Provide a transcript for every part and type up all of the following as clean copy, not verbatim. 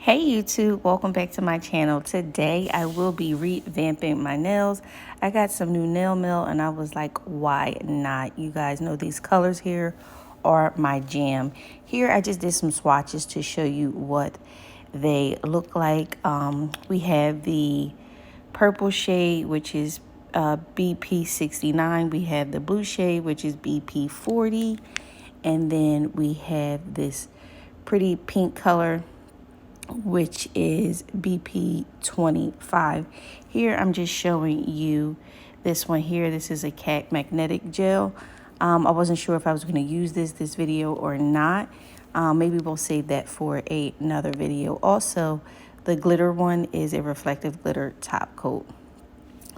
Hey YouTube, welcome back to my channel. Today I will be revamping my nails. I got some new nail mail and I was like, why not? You guys know these colors here are my jam. Here I just did some swatches to show you what they look like. We have the purple shade, which is BP 69. We have the blue shade, which is BP 40. And then we have this pretty pink color, which is BP 25. Here I'm just showing you this one here. This is a cat magnetic gel. I wasn't sure if I was going to use this video or not. Maybe we'll save that for another video. Also, the glitter one is a reflective glitter top coat.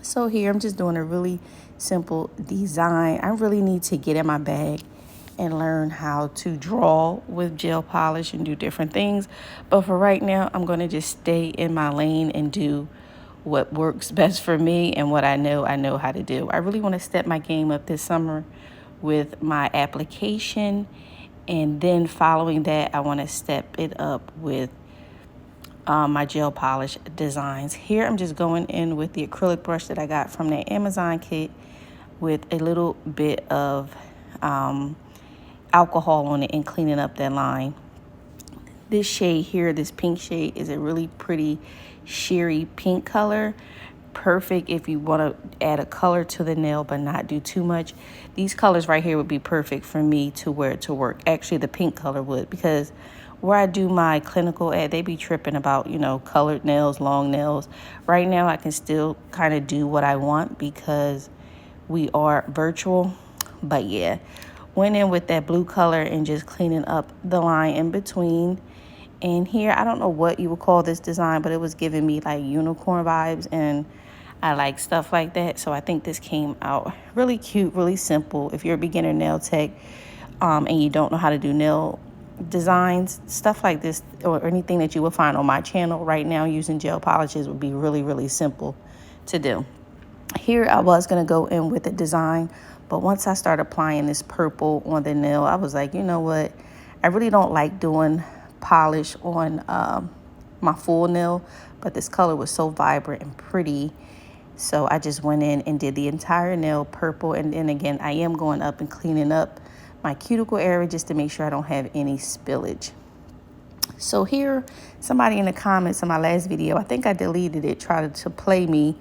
So here I'm just doing a really simple design. I really need to get in my bag and learn how to draw with gel polish and do different things. But for right now, I'm going to just stay in my lane and do what works best for me and what I know how to do. I really want to step my game up this summer with my application. And then following that, I want to step it up with my gel polish designs. Here I'm just going in with the acrylic brush that I got from that Amazon kit with a little bit of alcohol on it and cleaning up that line. This shade here, this pink shade, is a really pretty sheery pink color. Perfect if you want to add a color to the nail but not do too much. These colors right here would be perfect for me to wear to work. Actually, the pink color would, because where I do my clinical ad, they be tripping about, you know, colored nails, long nails. Right now, I can still kind of do what I want because we are virtual. But yeah, went in with that blue color and just cleaning up the line in between. And here, I don't know what you would call this design, but it was giving me like unicorn vibes, and I like stuff like that. So I think this came out really cute, really simple. If you're a beginner nail tech and you don't know how to do nail designs, stuff like this or anything that you will find on my channel right now using gel polishes would be really, really simple to do. Here I was going to go in with a design, but once I started applying this purple on the nail, I was like, you know what? I really don't like doing polish on my full nail, but this color was so vibrant and pretty. So I just went in and did the entire nail purple. And then again, I am going up and cleaning up my cuticle area just to make sure I don't have any spillage. So here, somebody in the comments on my last video, I think I deleted it, tried to play me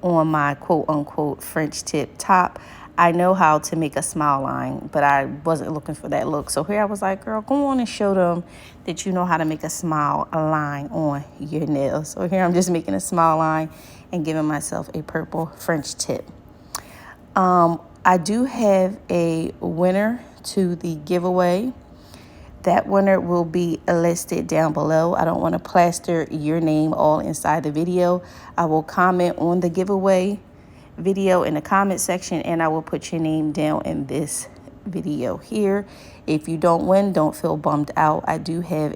on my quote unquote French tip top. I know how to make a smile line, but I wasn't looking for that look. So here I was like, girl, go on and show them that you know how to make a smile line on your nails. So here I'm just making a smile line and giving myself a purple French tip. I do have a winner to the giveaway. That winner will be listed down below. I don't want to plaster your name all inside the video. I will comment on the giveaway video in the comment section, and I will put your name down in this video here. If you don't win, don't feel bummed out. I do have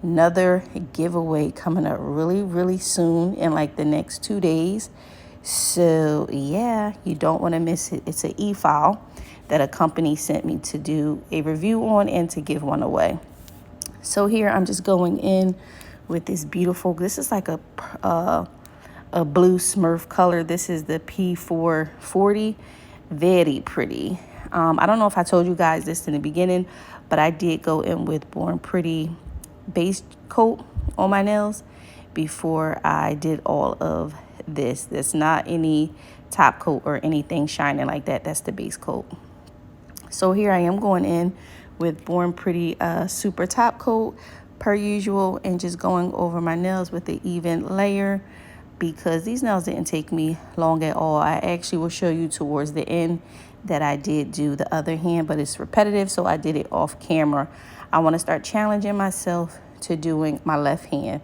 another giveaway coming up really, really soon in like the next 2 days. So yeah, you don't want to miss it. It's an e-file that a company sent me to do a review on and to give one away. So here I'm just going in with this beautiful, this is like a blue Smurf color. This is the P440. Very pretty. I don't know if I told you guys this in the beginning, but I did go in with Born Pretty base coat on my nails before I did all of this. There's not any top coat or anything shining like that. That's the base coat. So here I am going in with Born Pretty super top coat per usual, and just going over my nails with the even layer, because these nails didn't take me long at all. I actually will show you towards the end that I did do the other hand, but it's repetitive, so I did it off camera. I want to start challenging myself to doing my left hand.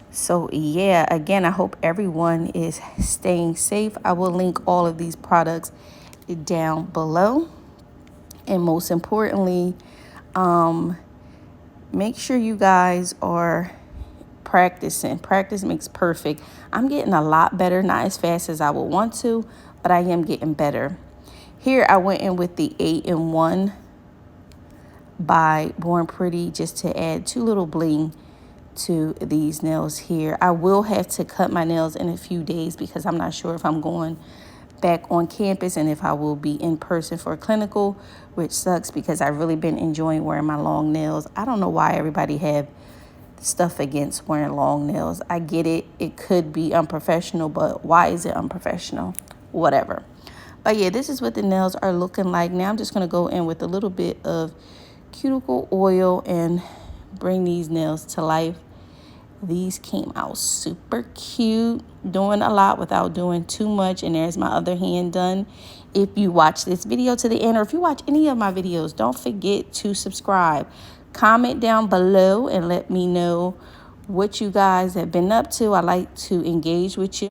So yeah, again, I hope everyone is staying safe. I will link all of these products down below. And most importantly, make sure you guys are practicing. Practice makes perfect. I'm getting a lot better, not as fast as I would want to, but I am getting better. Here I went in with the 8-in-1 by Born Pretty just to add too little bling to these nails here. I will have to cut my nails in a few days because I'm not sure if I'm going back on campus and if I will be in person for a clinical, which sucks because I've really been enjoying wearing my long nails. I don't know why everybody have stuff against wearing long nails. I get it. It could be unprofessional, but why is it unprofessional? Whatever. But yeah, this is what the nails are looking like. Now I'm just going to go in with a little bit of cuticle oil and bring these nails to life. These came out super cute, doing a lot without doing too much. And there's my other hand done. If you watch this video to the end, or if you watch any of my videos, don't forget to subscribe. Comment down below and let me know what you guys have been up to. I like to engage with you.